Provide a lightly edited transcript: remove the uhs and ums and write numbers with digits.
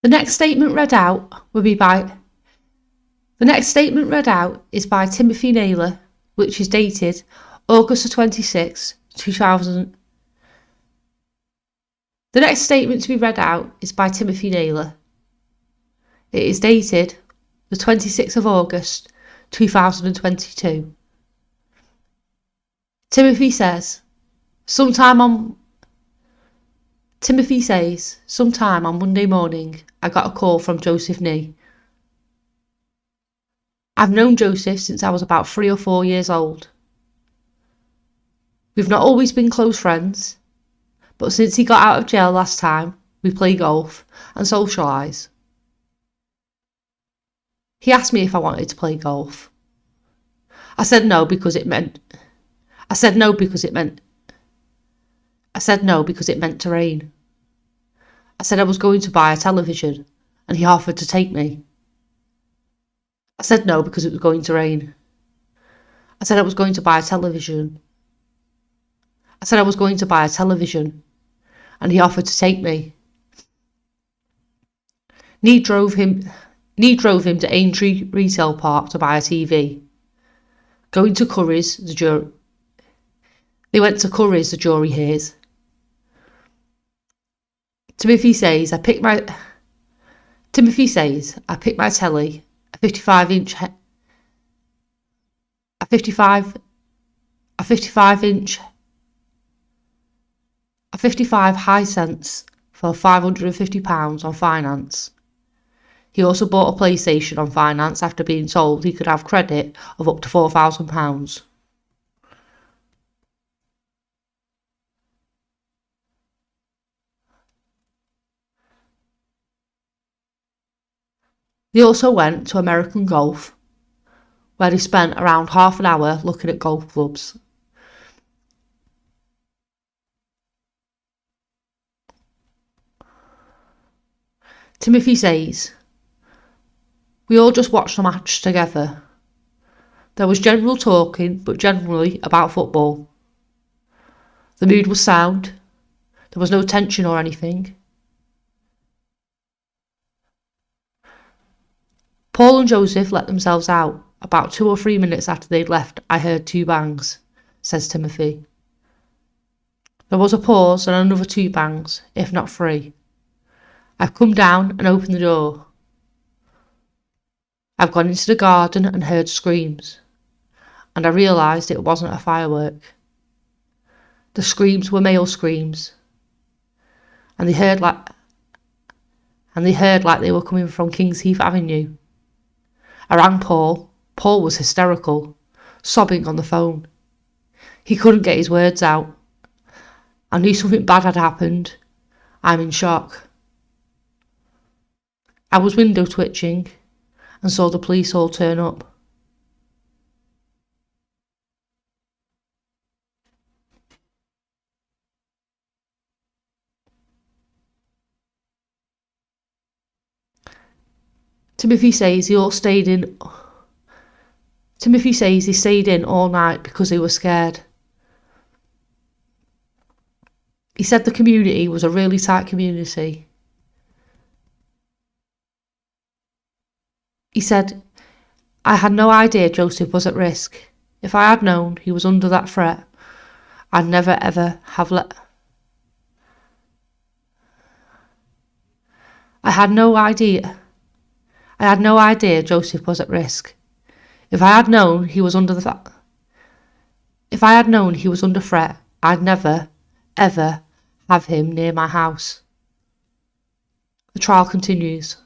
The next statement read out is by Timothy Naylor, which is dated August 26, 2000. The next statement to be read out is by Timothy Naylor. It is dated the 26th of August, 2022. Timothy says, sometime on Monday morning, I got a call from Joseph Nee. I've known Joseph since I was about 3 or 4 years old. We've not always been close friends, but since he got out of jail last time, we play golf and socialise. He asked me if I wanted to play golf. I said no because it meant to rain. I said I was going to buy a television and he offered to take me. I said no because it was going to rain. I said I was going to buy a television. And he offered to take me. Nee drove him to Aintree Retail Park to buy a TV. They went to Curry's, the jury hears. Timothy says I picked my telly, a 55 Hisense for £550 on finance. He also bought a PlayStation on finance after being told he could have credit of up to £4,000. They also went to American Golf, where they spent around half an hour looking at golf clubs. Timothy says, we all just watched the match together. There was general talking, but generally about football. The mood was sound. There was no tension or anything. Paul and Joseph let themselves out. About 2 or 3 minutes after they'd left, I heard 2 bangs, says Timothy. There was a pause and another 2 bangs, if not 3. I've come down and opened the door. I've gone into the garden and heard screams, and I realised it wasn't a firework. The screams were male screams, and they heard like they were coming from Kings Heath Avenue. I rang Paul. Paul was hysterical, sobbing on the phone. He couldn't get his words out. I knew something bad had happened. I'm in shock. I was window twitching and saw the police all turn up. Timothy says he stayed in all night because they were scared. He said the community was a really tight community. He said, I had no idea Joseph was at risk. If I had known he was under that threat, I'd never ever have let... I had no idea Joseph was at risk. If I had known he was under threat, I'd never, ever have him near my house. The trial continues.